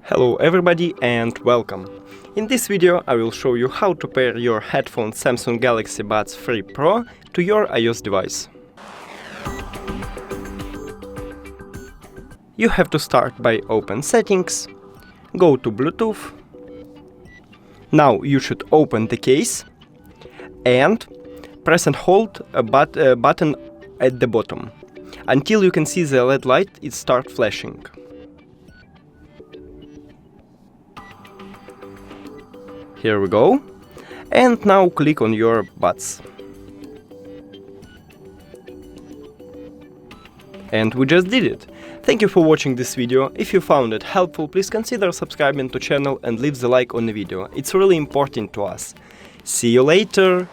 Hello everybody and welcome! In this video I will show you how to pair your headphone Samsung Galaxy Buds 3 Pro to your iOS device. You have to start by open Settings, go to Bluetooth. Now you should open the case and press and hold a button at the bottom until you can see the LED light start flashing. Here we go. And now click on your buds. And we just did it. Thank you for watching this video. If you found it helpful, please consider subscribing to the channel and leave the like on the video. It's really important to us. See you later!